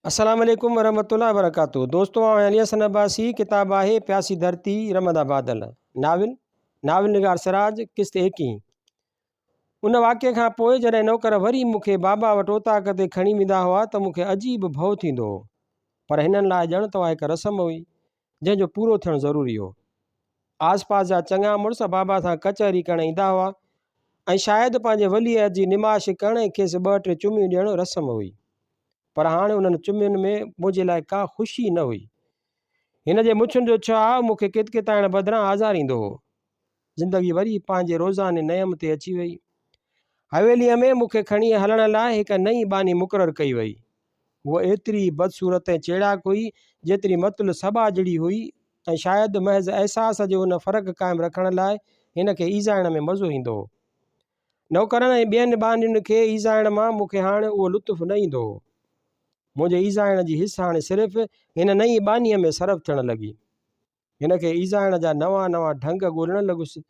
अस्सलाम वालेकुम वरहमतुल्लाहि वबरकातुहू। दोस्तों इलियास अब्बासी किताब आहे प्यासी धरती रमदा बादल। नाविल निगार सिराज किस्त एकी। उन वाक़े खां पोइ जॾहिं नौकर वरी मूंखे बाबा वटि ओताक ते खणी वेंदा हुआ त मूंखे अजीब भउ थींदो हो। पर हिननि लाइ ॼण तव्हां हिकु रस्म हुई जंहिंजो पूरो थियणु ज़रूरी हो। आस पास जा चङा मुड़ुस बाबा सां कचहरी करणु ईंदा हुआ ऐं शायदि पंहिंजे वलीअ जी निमाश करण खेसि ॿ टे चुमियूं ॾियणु रस्म हुई। पर हाणे उन्हनि चुमियुनि में मुंहिंजे लाइ का ख़ुशी न हुई। हिन जे मुछुनि जो छा मूंखे कितकिताइण बदिरां आज़ारींदो हो। ज़िंदगी वरी पंहिंजे रोज़ाने नियम ते अची वई। हवेलीअ में मूंखे खणी हलण लाइ हिकु नई बानी मुक़ररु कई वई। उहा एतिरी बदसूरत ऐं चेड़ाक हुई जेतिरी मतुल सबा जहिड़ी हुई ऐं शायदि महज़ अहसास जो उन फ़र्क़ु क़ाइमु रखण लाइ हिन खे ईज़ाइण में मज़ो ईंदो हो। नौकरनि ऐं ॿियनि बानियुनि खे ईज़ाइण मां मूंखे हाणे उहो लुत्फ़ु न ईंदो हो। मुंहिंजे ईज़ाइण जी हिस हाणे सिर्फ़ु हिन नई बानीअ में सरफ़ थियणु लॻी। हिन खे ईज़ाइण जा नवां नवां ढंग ॻोल्हणु लॻुसि।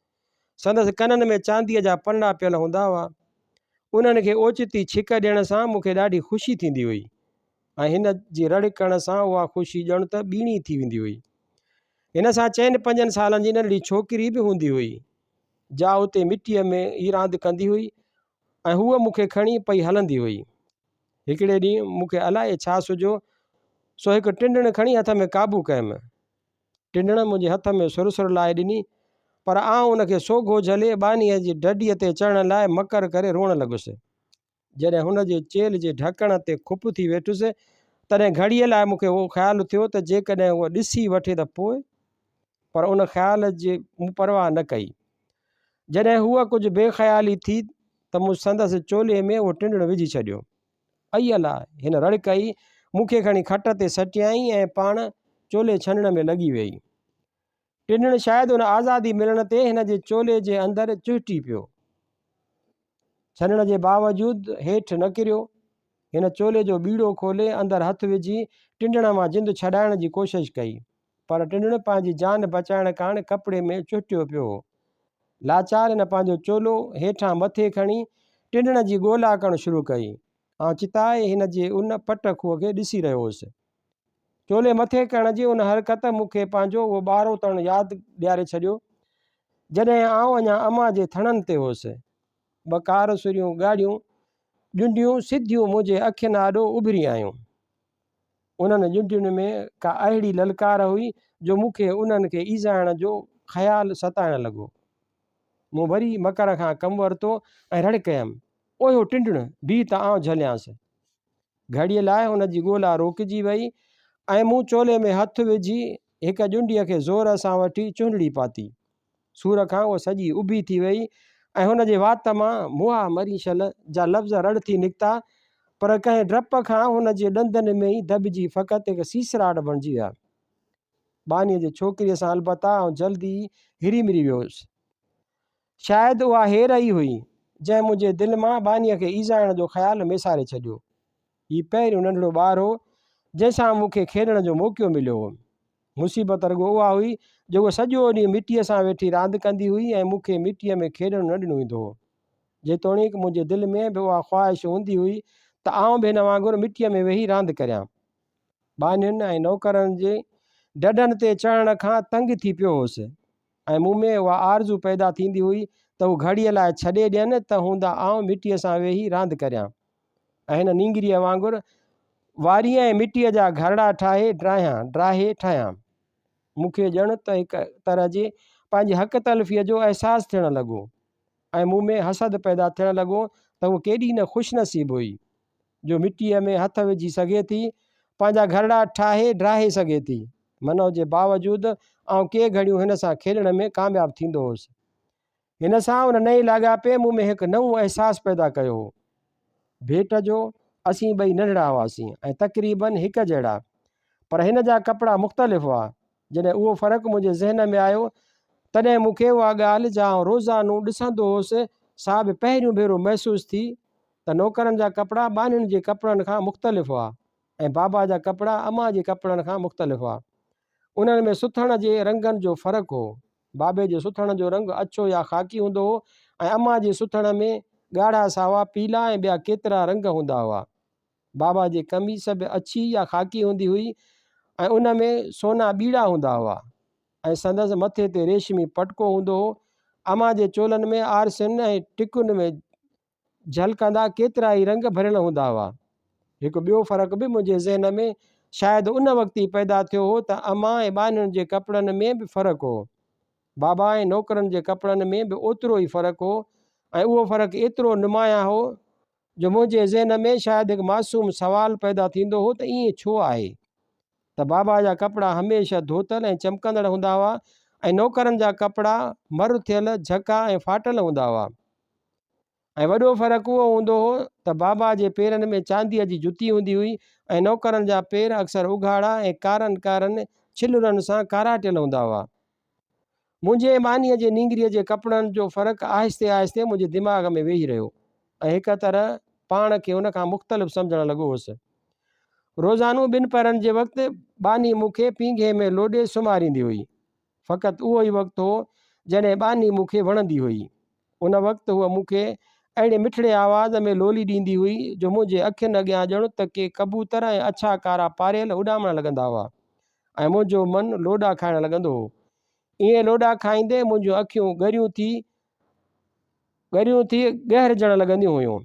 संदसि कननि में चांदीअ जा पन्ना पियल हूंदा हुआ। उन्हनि खे ओचिती छिक ॾियण सां मूंखे ॾाढी ख़ुशी थींदी हुई ऐं हिन जी रड़कण सां उहा ख़ुशी ॼण त ॿीणी थी वेंदी हुई। हिन सां 4-5 सालनि जी नंढड़ी छोकिरी बि हूंदी हुई जा उते मिटीअ में ई रांदि कंदी हुई ऐं हूअ मूंखे खणी पई हलंदी हुई। हिकिड़े ॾींहुं मूंखे अलाए छा सुझो सो हिकु टिंडण खणी हथ में क़ाबू कयमि। टिंडण मुंहिंजे हथ में सुर लाए ॾिनी पर आउं उनखे सोघो झले बानीअ जी डडीअ ते चढ़ण लाइ मकर करे रोअण लॻुसि। जॾहिं हुन जे चेल जे ढकण ते खुप थी वेठुसि तॾहिं घड़ीअ लाइ मूंखे उहो ख़्यालु थियो त जेकॾहिं उहा ॾिसी वठे त पोइ। पर उन ख़्याल जी मूं परवाह न कई। जॾहिं हूअ कुझु बेख़्याली थी त मूं संदसि चोले में उहो टिंडण विझी छॾियो। आई अला हिन रड़कई मूंखे खणी खट ते सटियाई ऐं पाण चोले छंडण में लॻी वई। टिंडण शायदि हुन आज़ादी मिलण ते हिन जे चोले जे अंदरि चुहिटी पियो। छंडण जे बावजूदि हेठि न किरियो। हिन चोले जो ॿीड़ो खोले अंदरि हथु विझी टिंडण मां जिंदु छॾाइण जी कोशिशि कई पर टिंडण पंहिंजी जान बचाइण काण कपिड़े में चुहिटियो पियो हो। लाचार हिन पंहिंजो चोलो हेठां मथे खणी टिंडण जी ॻोल्हा करणु शुरू कई। चिताए हिन जे उन पट खूह खे ॾिसी रहियो हुउसि। चोले मथे करण जी उन हरकत मूंखे पंहिंजो उहो ॿारो तण यादि ॾियारे छॾियो जॾहिं आउं अञा अम्मा जे थणनि ते हुउसि। ॿ कारसूरियूं ॻाढ़ियूं ॼुंडियूं सिधियूं मुंहिंजे अखियुनि आॾो उभिरी आयूं। उन्हनि ॼुंडियुनि में का अहिड़ी ललकार हुई जो मूंखे उन्हनि खे ईज़ाइण जो ख़्यालु सताइण लॻो। मूं वरी मकर खां कमु वरितो ऐं रड़कयमि ओए हो टिंडण बीह त आउं झलियांसि। घड़ीअ लाइ हुन जी ॻोल्हा रोकिजी वई ऐं मूं चोले में हथु विझी हिकु ॼुंडीअ खे ज़ोर सां वठी चुंडड़ी पाती। सूर खां उहा सॼी उभी थी वई ऐं हुन जे वात मां मुआ मरीशल जा लफ़्ज़ रड़ थी निकिता पर कंहिं डप खां हुन जे ॾंदनि में ई दॿिजी फ़क़ति हिकु सीसराट बणिजी विया। बानीअ जे छोकिरीअ सां अलबत्ता ऐं जल्दी हिरी मिरी वियोसि। शायदि उहा हेर ई हुई जंहिं मुंहिंजे दिलि मां बानीअ खे ईज़ाइण जो ख़्यालु मेसारे छॾियो। हीउ पहिरियों नंढिड़ो ॿारु हो जंहिंसां मूंखे खेॾण जो मौक़ो मिलियो हो। मुसीबत रुॻो उहा हुई जो उहा सॼो ॾींहुं मिटीअ सां वेठी रांदि कंदी हुई ऐं मूंखे मिटीअ में खेॾणु न ॾिनो वेंदो हो। जेतोणीकि मुंहिंजे दिलि में बि उहा ख़्वाहिश हूंदी हुई त आउं बि हिन वांगुरु मिटीअ में वेही रांदि करियां। बानियुनि ऐं नौकरनि जे डडनि ते चढ़ण खां तंग थी पियो हुउसि ऐं मूं में उहा आरज़ू पैदा थींदी हुई त हू घड़ीअ लाइ छॾे ॾियनि त हूंदा आउं मिटीअ सां वेही रांदि करियां ऐं हिन नींगरीअ वांगुरु वारीअ ऐं मिटीअ जा घरड़ा ठाहे ड्राहे ठाहियां। मूंखे ॼण त हिकु तरह जे पंहिंजी हक़ तलफ़ीअ जो अहसासु थियणु लॻो ऐं मूं में हसद पैदा थियणु लॻो त उहो केॾी न ख़ुशनसीब हुई जो मिटीअ में हथ विझी सघे थी पंहिंजा घरड़ा ठाहे ड्राहे सघे थी मन जे बावजूदि ऐं के घड़ियूं हिन सां खेॾण में कामयाबु थींदो हुउसि। हिन सां उन नई लाॻापे मूं में हिकु नओं अहसासु पैदा कयो हो। भेट जो असीं ॿई नंढड़ा हुआसीं ऐं तक़रीबन हिकु जहिड़ा पर हिन जा कपिड़ा मुख़्तलिफ़ हुआ। जॾहिं उहो फ़र्क़ु मुंहिंजे ज़हन में आयो तॾहिं मूंखे उहा ॻाल्हि जा रोज़ानो ॾिसंदो हुउसि सा बि पहिरियों भेरो महसूसु थी त नौकरनि जा कपिड़ा बानियुनि जे कपिड़नि खां मुख़्तलिफ़ हुआ ऐं बाबा जा कपिड़ा अम्मा जे कपिड़नि खां मुख़्तलिफ़ हुआ। उन्हनि में सुथण जे रंगनि जो फ़र्क़ु हो। बाबे जे सुथण जो रंग अछो या ख़ाकी हूंदो हो ऐं अम्मा जे सुथण में ॻाढ़ा सावा पीला ऐं ॿिया केतिरा रंग हूंदा हुआ। बाबा जी कमीस बि अछी या ख़ाकी हूंदी हुई ऐं उन में सोना ॿीड़ा हूंदा हुआ ऐं संदसि मथे ते रेशमी पटको हूंदो हो। अम्मा जे चोलनि में आरसियुनि ऐं टिकुनि में झलकंदा केतिरा ई रंग भरियल हूंदा हुआ। हिकु ॿियो फ़र्क़ु बि मुंहिंजे ज़हन में शायदि उन वक़्तु ई पैदा थियो हो त अम्मा ऐं ॿानियुनि जे कपिड़नि में बि फ़र्क़ु हो। बाबा ऐं नौकरनि जे कपिड़नि में बि ओतिरो ई फ़र्क़ु हो ऐं उहो फ़र्क़ु एतिरो नुमाया हो जो मुंहिंजे ज़हन में शायदि हिकु मासूम सुवालु पैदा थींदो हो त ईअं छो आहे त बाबा जा कपिड़ा हमेशह धोतल ऐं चमकंदड़ हूंदा हुआ ऐं नौकरनि जा कपिड़ा मर थियल झका ऐं फाटल हूंदा हुआ। ऐं वॾो फ़र्क़ु उहो हूंदो हो त बाबा जे पेरनि में चांदीअ जी जुती हूंदी हुई ऐं नौकरनि जा पेर अक्सर उघाड़ा ऐं कारनि छिलुरनि सां काराटियल हूंदा हुआ। मुंहिंजे मानीअ जे नींगरीअ जे कपिड़नि जो फ़र्क़ु आहिस्ते आहिस्ते मुंहिंजे दिमाग़ में वेही रहियो ऐं हिकु तरह पाण खे उन खां मुख़्तलिफ़ सम्झणु लॻो हुउसि। रोज़ानो ॿिनि पहरनि जे वक़्तु बानी मूंखे पींघे में लोॾे सुम्हारींदी हुई। फ़क़ति उहो ई वक़्तु हो जॾहिं बानी मूंखे वणंदी हुई। उन वक़्तु हूअ मूंखे अहिड़े मिठड़े आवाज़ में लोली ॾींदी हुई जो मुंहिंजे अखियुनि अॻियां ॼणु त के कबूतर ऐं अछा कारा पारियल उॾामणु लॻंदा हुआ ऐं मुंहिंजो मनु लोॾा खाइणु लॻंदो हो। ईअं लोॾा खाईंदे मुंहिंजूं अखियूं ॻरियूं थी गहरजणु लॻंदियूं हुयूं।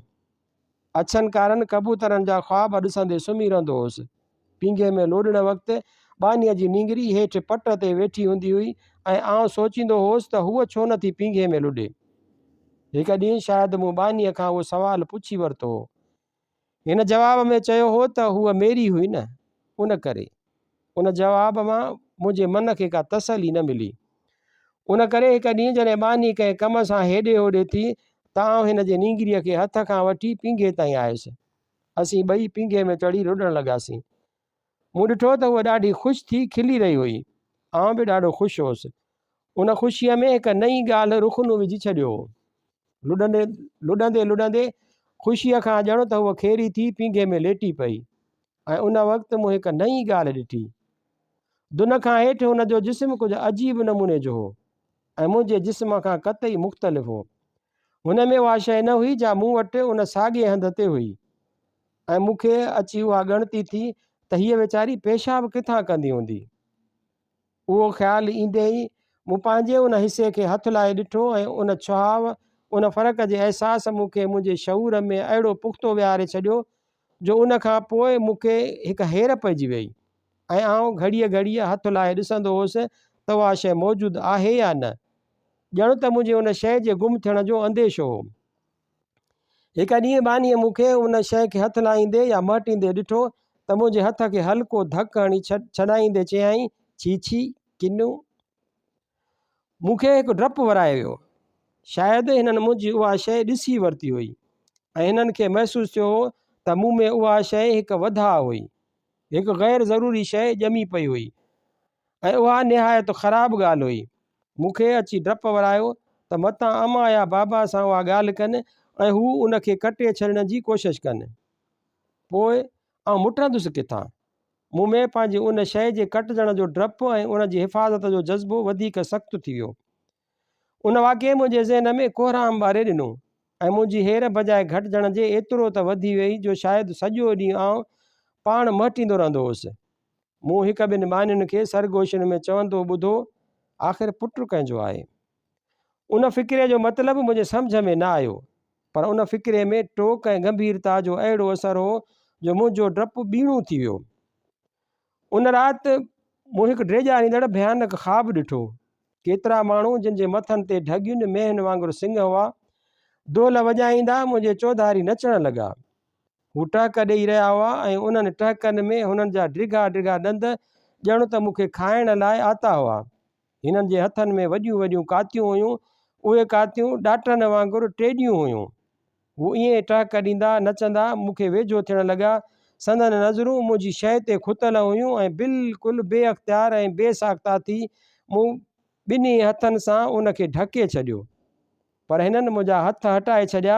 अछनि कारनि कबूतरनि जा ख़्वाब ॾिसंदे सुम्ही रहंदो हुउसि। पींघे में लोॾण वक़्तु बानीअ जी नींगरी हेठि पट ते वेठी हूंदी हुई ऐं आउं सोचींदो हुउसि त हूअ छो नथी पींघे में लोॾे। हिकु ॾींहुं शायदि मूं बानीअ खां उहो सुवालु पुछी वरितो हो। हिन जवाब में चयो हो त हूअ मेरी हुई न, उन करे। उन जवाब मां मुंहिंजे मन खे का तसली न मिली। उन करे हिकु ॾींहुं जॾहिं बानी कंहिं कम सां हेॾे होॾे थी त आउं हिन जे नींगरीअ खे हथ खां वठी पींघे ताईं आयुसि। असीं ॿई पींघे में चढ़ी रुॾणु लॻासीं। मूं ॾिठो त उहा ॾाढी ख़ुशि थी खिली रही हुई। आउं बि ॾाढो ख़ुशि हुउसि। उन ख़ुशीअ में हिकु नई ॻाल्हि रुखनू विझी छॾियो हो। लुॾंदे ख़ुशीअ खां ॼणु त उहा खेरी थी पींघे में लेटी पई ऐं उन वक़्तु मूं हिकु नई ॻाल्हि ॾिठी। दुन खां हेठि हुन जो जिस्म कुझु अजीब नमूने जो हो ऐं मुंहिंजे जिस्म खां क़तई मुख़्तलिफ़ हो। हुन में उहा शइ न हुई जा मूं वटि उन साॻिए हंध ते हुई ऐं मूंखे अची उहा ॻणती थी त हीअ वीचारी पेशाब किथां कंदी हूंदी। उहो ख़्यालु ईंदे ई मूं पंहिंजे उन हिसे खे हथु लाइ ॾिठो ऐं उन छुहाव उन फ़र्क़ जे अहसास मूंखे मुंहिंजे शऊर में अहिड़ो पुख़्तो विहारे छॾियो जो उन खां पोइ मूंखे हिकु हेर पइजी वई ऐं आउं घड़ीअ हथु लाइ ॾिसंदो हुउसि त उहा शइ मौजूदु आहे या न, ॼणु त मुंहिंजे उन शइ जे गुम थियण जो अंदेशो हो। हिकु ॾींहुं बानीअ मूंखे उन शइ खे हथु लाहींदे या मटींदे ॾिठो त मुंहिंजे हथ खे हल्को धकु हणी छॾाईंदे चयाईं, छी किन्नू। मूंखे हिकु डपु वराए वियो। शायदि हिननि मुंहिंजी उहा शइ ॾिसी वरिती हुई ऐं हिननि खे महसूसु थियो त मूं में उहा शइ हिकु वधा हुई, हिकु ग़ैर ज़रूरी शइ ॼमी पई हुई ऐं उहा निहायत ख़राबु ॻाल्हि हुई। मूंखे अची डपु वरायो त मतां अम्मा या बाबा सां उहा ॻाल्हि कनि ऐं हू उन खे कटे छॾण जी कोशिशि कनि। पोइ आउं मुटंदुसि किथां। मूं में पंहिंजी उन शइ जे कटिजण जो डपु ऐं उन जी हिफ़ाज़त जो जज़्बो वधीक सख़्तु थी वियो। उन वाक़े मुंहिंजे ज़हन में कोहराम ॿारे ॾिनो ऐं मुंहिंजी हेर बजाए घटिजण जे एतिरो त वधी वई जो शायदि सॼो ॾींहुं आउं पाण मटींदो रहंदो हुउसि। मूं हिकु ॿिनि मानियुनि खे सरगोशियुनि में चवंदो ॿुधो, आख़िर पुटु कंहिंजो आहे। उन फ़िक्रे जो मतिलबु मुंहिंजे सम्झ में न आयो, पर उन फ़िक्रे में टोक ऐं गंभीरता जो अहिड़ो असरु हो जो मुंहिंजो डपु ॿीणो थी वियो। उन राति मूं हिकु ड्रेॼारींदड़ भयानक ख़्वाबु ॾिठो। केतिरा माण्हू जिन जे मथनि ते ढगियुनि मेहनि वांगुरु सिंग हुआ दोल वॼाईंदा मुंहिंजे चौधारी नचणु लॻा। हू टहक ॾेई रहिया हुआ ऐं उन्हनि टहकनि में हुननि जा ड्रिघा ॾंद ॼणु त मूंखे खाइण लाइ आता हुआ। हिननि जे हथनि में वॾियूं वॾियूं कातियूं हुयूं। उहे कातियूं ॾाटनि वांगुरु टेॾियूं हुयूं। हू ईअं टहक ॾींदा नचंदा मूंखे वेझो थियणु लॻा। संदनि नज़रूं मुंहिंजी शइ ते खुतल हुयूं ऐं बिल्कुलु बेअख़्तियार ऐं बेसाख़्ता थी मूं ॿिन्ही हथनि सां उन खे ढके छॾियो, पर हिननि मुंहिंजा हथ हटाए छॾिया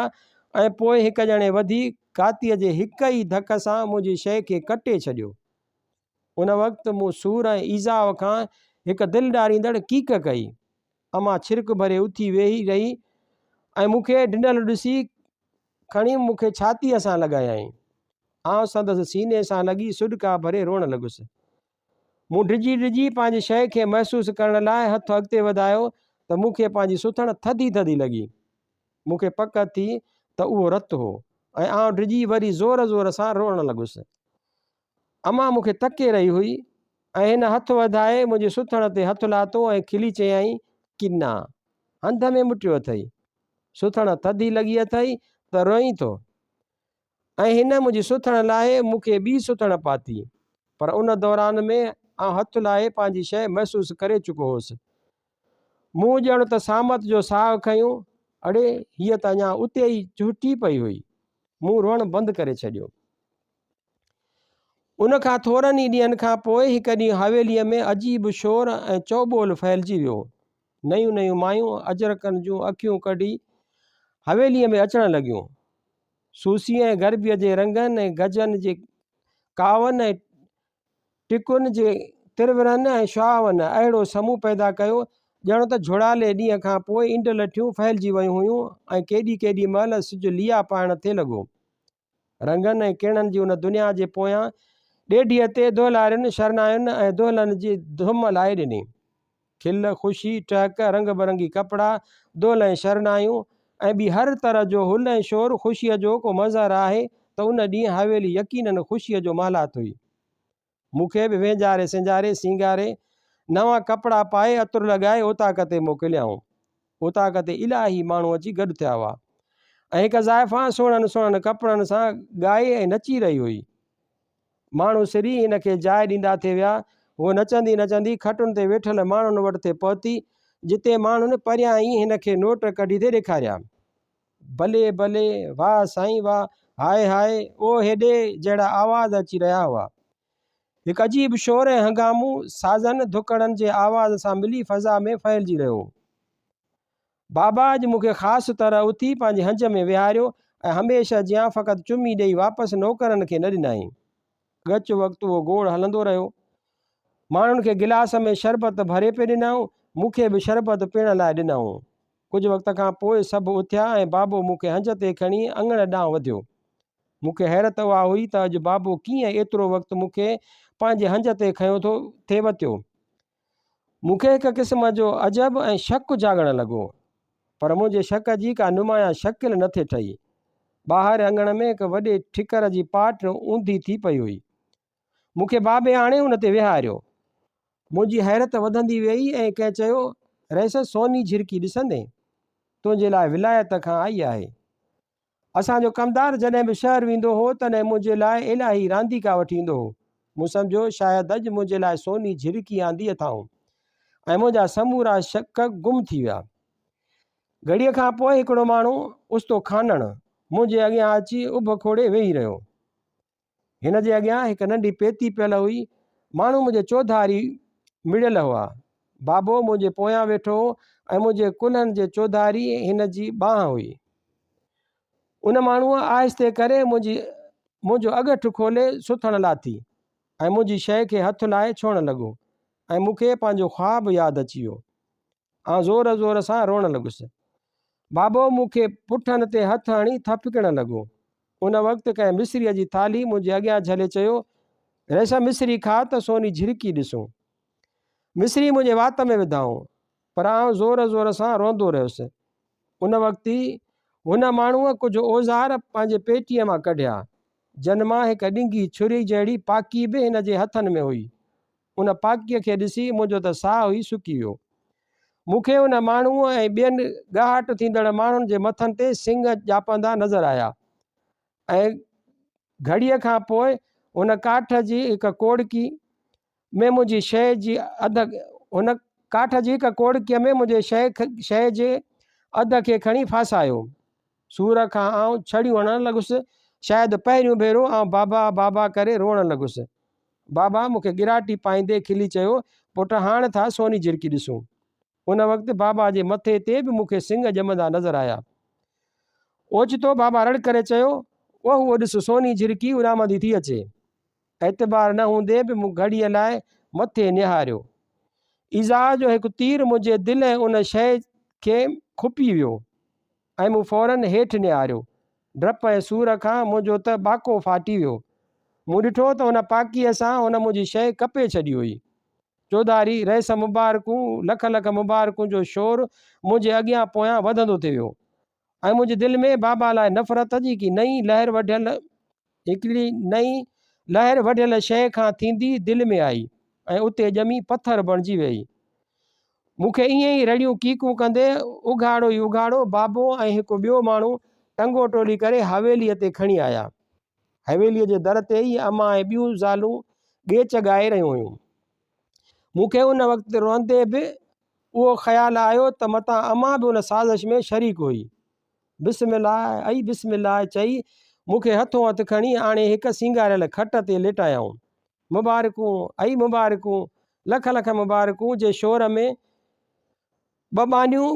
ऐं पोइ हिकु ॼणे वधी कातीअ जे हिक ई धक सां मुंहिंजी शइ खे कटे छॾियो। उन वक़्तु मूं सूर ऐं ईज़ाव खां हिकु दिलि ॾारींदड़ कीक कई। अम्मा छिरिक भरे उथी वेही रही ऐं मूंखे ढिनल ॾिसी खणी मूंखे छातीअ सां लॻायईं। आउं संदसि सीने सां लॻी सुॾका भरे रोअण लॻुसि। मूं डिॼी डिॼी पंहिंजी शइ खे महसूसु करण लाइ हथु अॻिते वधायो त मूंखे पंहिंजी सुथण थधी थधी लॻी। मूंखे पक थी त उहो रतु हो ऐं आउं डिॼी वरी ज़ोर ज़ोर सां रोअण लॻुसि। अमां मूंखे तके रही हुई ऐं हिन हथु वधाए मुंहिंजी सुथण ते हथु लाथो ऐं खिली चयईं कि न, हंध में मुटियो अथई, सुथण थधी लॻी अथई त रोईं थो। ऐं हिन मुंहिंजी सुथण लाइ मूंखे ॿी सुथण पाती, पर उन दौरान में आउं हथु लाहे पंहिंजी शइ महसूसु करे चुको हुउसि। मूं ॼण त सामत जो साहु खयूं, अड़े हीअ त अञा उते ई चुटी पई हुई। मूं रोअण बंदि करे छॾियो। उन खां थोरनि ई ॾींहंनि खां पोइ हिकु ॾींहुं हवेलीअ में अजीब शोर ऐं चौॿोल फैलिजी वियो। नयूं नयूं मायूं अजरकनि जूं अखियूं कढी हवेलीअ में अचण लॻियूं। सूसी ऐं गरबीअ जे रंगनि ऐं गजनि जे कावनि ऐं टिकुनि जे तिरवरनि ऐं शुआवनि अहिड़ो समूह पैदा कयो ॼण त झुड़ाले ॾींहं खां पोइ इंड लठियूं फैलिजी वियूं हुयूं ऐं केॾी महिल सिजु लिया पाइण थिए लॻो। रंगनि ऐं किरणनि जी उन दुनिया जे पोयां ॾेढीअ ते दुहिलारियुनि शरनायुनि ऐं दुहिलनि जी धुम लाहे ॾिनी। खिल, ख़ुशी, टहक, रंग बिरंगी कपिड़ा, दुहिल ऐं शरनायूं ऐं ॿी हर तरह जो हुल ऐं शोर ख़ुशीअ जो को मज़र आहे त उन ॾींहुं हवेली यकीनन ख़ुशीअ जो महलात हुई। मूंखे बि वेंजारे सिंजारे सींगारे नवां कपिड़ा पाए अतरु लॻाए ओताक ते मोकिलियाऊं। ओताक ते इलाही माण्हू अची गॾु थिया हुआ ऐं हिकु ज़ाइफ़ा सुहिणनि सुहिणनि कपिड़नि सां ॻाए ऐं नची रही हुई। माण्हू सिरी हिन खे जाइ ॾींदा थे विया। उहो नचंदी नचंदी खटुनि ते वेठल माण्हुनि वटि ते पहुती, जिते माण्हुनि परियां ई हिन खे नोट कढी थे ॾेखारिया। भले भले, वाह साईं वाह, हाय हाय, ओ हेॾे, जहिड़ा आवाज़ अची रहिया हुआ। हिकु अजीब शोर ऐं हंगामो साज़नि धुकड़नि जे आवाज़ सां मिली फ़ज़ा में फैलिजी रहियो। बाबा अॼु मूंखे ख़ासि तरह उथी पंहिंजे हंज में विहारियो ऐं हमेशह जियां फ़क़ति चुमी ॾेई वापसि नौकरनि खे न ॾिनई। गच वक़्तु उहो गोड़ हलंदो रहियो। माण्हुनि खे गिलास में शरबत भरे पे ॾिनऊं, मूंखे बि शरबत पीअण लाइ ॾिनऊं। कुझु वक़्त खां पोइ सभु उथिया ऐं बाबो मूंखे हंज ते खणी अङण ॾांहुं वधियो। मूंखे हैरत उहा हुई त अॼु बाबो कीअं एतिरो वक़्तु मूंखे पंहिंजे हंज ते खयों थो थे वरितो। मूंखे हिकु क़िस्म जो अजब ऐं शक जाॻण लॻो, पर मुंहिंजे शक जी का नुमाया शकिल न थे ठही। ॿाहिरि अङण में हिकु वॾे ठिकर जी पाट ऊंधी थी पई हुई। मूंखे बाबे आणे उन ते विहारियो। मुंहिंजी हैरत वधंदी वई ऐं कंहिं चयो, रहिस सोनी झिरकी ॾिसंदे, तुंहिंजे लाइ विलायत खां आई आहे। असांजो कमदार जॾहिं बि शहर वेंदो हो तॾहिं मुंहिंजे लाइ इलाही रांदीका वठी ईंदो हो। मूं सम्झो शायदि अॼु मुंहिंजे लाइ सोनी झिरकी आंदी अथाऊं ऐं मुंहिंजा समूरा शक गुम थी विया। घड़ीअ खां पोइ हिकिड़ो माण्हू उस्तो खानण मुंहिंजे अॻियां अची उभ खोड़े वेही रहियो। हिन जे अॻियां हिकु नंढी पेती पियल हुई। माण्हू मुंहिंजे चौधारी मिड़ियल हुआ। बाबो मुंहिंजे पोयां वेठो ऐं मुंहिंजे कुल्हनि चौधारी हिन जी बांह हुई। उन माण्हूअ आहिस्ते करे मुंहिंजो अॻठु खोले सुथण लाथी ऐं मुंहिंजी शइ खे हथु लाहे छुअण लॻो ऐं मूंखे पंहिंजो ख़्वाबु यादि अची वियो। आउं ज़ोर ज़ोर सां रोअण लॻुसि। बाबो मूंखे पुठनि ते हथु हणी थपकण लॻो। उन वक़्तु कंहिं मिस्रीअ जी थाली मुंहिंजे अॻियां झले चयो, रहिस मिस्री खा त सोनी झिरकी ॾिसूं। मिस्री मुंहिंजे वात में विधाऊं, पर आउं ज़ोर ज़ोर सां रोंदो रहियुसि। उन वक़्तु ई हुन माण्हूअ कुझु औज़ार पंहिंजे पेटीअ मां कढिया, जन मां हिकु ॾिंगी छुरी जहिड़ी पाकी बि हिन जे हथनि में हुई। उन पाकीअ खे ॾिसी मुंहिंजो त साहु ई सुकी वियो। मूंखे उन माण्हूअ ऐं ॿियनि ॻाहट थींदड़ माण्हुनि जे मथनि ते सिंग ॼापंदा नज़र आया ऐं घड़ीअ खां पोइ उन काठ जी हिकु कोड़की में मुंहिंजी शइ जी हुन काठ जी हिकु कोड़कीअ में मुंहिंजे शइ जे अध खे खणी फासायो। सूर खां आउं छड़ियूं हणण लॻुसि। शायदि पहिरियों भेरो आउं बाबा बाबा करे रोअण लॻुसि। बाबा मूंखे गिराटी पाईंदे खिली चयो, पुट हाणे था सोनी झिरकी ॾिसूं। उन वक़्तु बाबा जे मथे ते बि मूंखे सिंग ॼमंदा नज़र आया। ओचितो बाबा रड़ करे चयो, उहो ॾिस सोनी झिरकी उॾामंदी थी अचे। एतबार न हूंदे बि मूं घड़ीअ लाइ मथे निहारियो। इज़ा जो हिकु तीर मुंहिंजे दिलि ऐं उन शइ खे खुपी वियो ऐं मूं फौरन हेठि निहारियो। डप ऐं सूर खां मुंहिंजो त बाको फाटी वियो। मूं ॾिठो त हुन पाकीअ सां हुन मुंहिंजी शइ कपे छॾी हुई। चौधारी रहिस मुबारकूं लख लख मुबारकूं जो शोर मुंहिंजे अॻियां पोयां वधंदो थी वियो ऐं मुंहिंजे दिलि में बाबा लाइ नफ़रत जी हिकिड़ी नई लहर वढियल शइ खां थींदी दिलि में आई ऐं उते ॼमी पथर बणिजी वई। मूंखे ईअं ई रड़ियूं कीकूं कंदे उघाड़ो ई उघाड़ो बाबो ऐं हिकु ॿियो माण्हू टंगो टोली करे हवेलीअ ते खणी आया। हवेलीअ जे दर ते ई अम्मा ऐं ॿियूं ज़ालूं ॻेच ॻाए रहियूं हुयूं। मूंखे उन वक़्तु रोंदे बि उहो ख़्यालु आयो त मतां अम्मा बि उन साज़िश में शरीक हुई। बिस्मिल्लाह चई मूंखे हथों हथु खणी आणे हिकु सिंगारियल खट ते लेटायाऊं। मुबारकूं लख लख मुबारकूं जे शोर में ॿ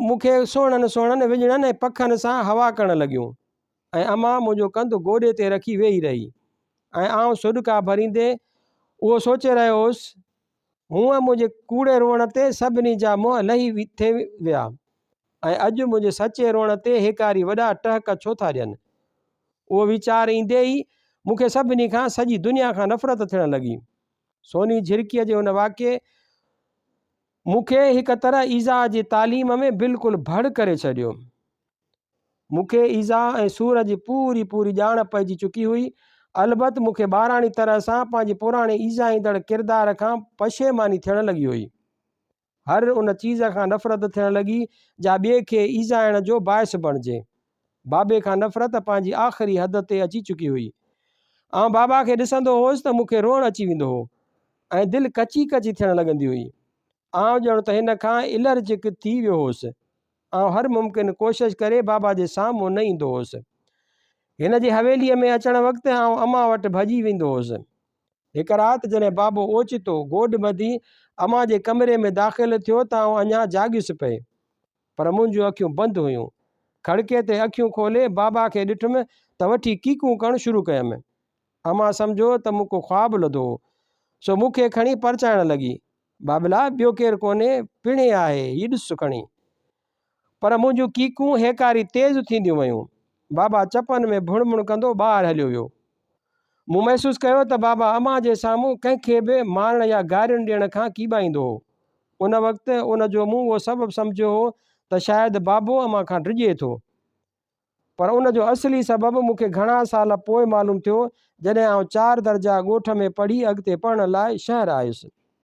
मूंखे सुहिणनि विझड़नि ऐं पखनि सां हवा करणु लॻियूं ऐं अम्मा मुंहिंजो कंधु गोॾे ते रखी वेही रही ऐं आउं सुॾका भरींदे उहो सोचे रहियो हुउसि हूअं मुंहिंजे कूड़े रोअण ते सभिनी जा मुंहं लही थिए विया ऐं अॼु मुंहिंजे सचे रोअण ते हेकारी वॾा टहक छो था ॾियनि। उहो वीचार ईंदे ई मूंखे सभिनी खां सॼी दुनिया खां नफ़रत थियणु लॻी। सोनी झिरकीअ जे हुन वाक़िए मूंखे हिकु तरह ईज़ा जी तालीम में बिल्कुलु भड़ करे छॾियो। मूंखे ईज़ा ऐं सूर जी पूरी ॼाण पइजी चुकी हुई। अलबत् मूंखे ॿाराणी तरह सां पंहिंजे पुराणे ईज़ा ईंदड़ किरदार खां पशेमानी थियणु लॻी हुई। हर उन चीज़ खां नफ़रत थियणु लॻी जा ॿिए खे ईज़ाइण जो बाहिस बणिजे। बाबे खां नफ़रत पंहिंजी आख़िरी हद ते अची चुकी हुई। आउं बाबा खे ॾिसंदो हुउसि त मूंखे रोअणु अची वेंदो हो ऐं दिलि कची थियणु लॻंदी हुई। आउं ॼण त हिन खां इलर्जिक थी वियो हुउसि। आउं हर मुमकिन कोशिशि करे बाबा जे साम्हूं न ईंदो हुउसि। हिन जी हवेलीअ में अचणु वक़्तु आउं अम्मा वटि भॼी वेंदो हुउसि। हिकु राति जॾहिं बाबो ओचितो गोॾ ॿधी अम्मा जे कमरे में दाख़िल थियो त आउं अञा जाॻियुसि पए पर मुंहिंजूं अखियूं बंदि हुयूं। खड़के ते अखियूं खोले बाबा खे ॾिठुमि त वठी कीकूं करणु शुरू कयमि। अम्मा सम्झो त मूंखे ख्वाबु लधो सो मूंखे खणी परचाइणु लॻी। बाबला ॿियो केरु कोन्हे पिणे आहे हीअ ॾिस खणी। पर मुंहिंजूं कीकूं हेकारी तेज़ थींदियूं वयूं। बाबा चपनि में भुणमुण कंदो ॿाहिरि हलियो वियो। मूं महसूसु कयो त बाबा अम्मा जे साम्हूं कंहिंखे बि मारण या गारियुनि ॾियण खां कीॿाईंदो हो। उन वक़्तु उन जो मूं उहो सबबु सम्झियो हो त शायदि बाबो अम्मा खां डिॼे थो। पर उन जो असली सबबु मूंखे घणा साल पोइ मालूम थियो जॾहिं आउं 4 दर्जा ॻोठ में पढ़ी अॻिते पढ़ण लाइ शहर आयुसि।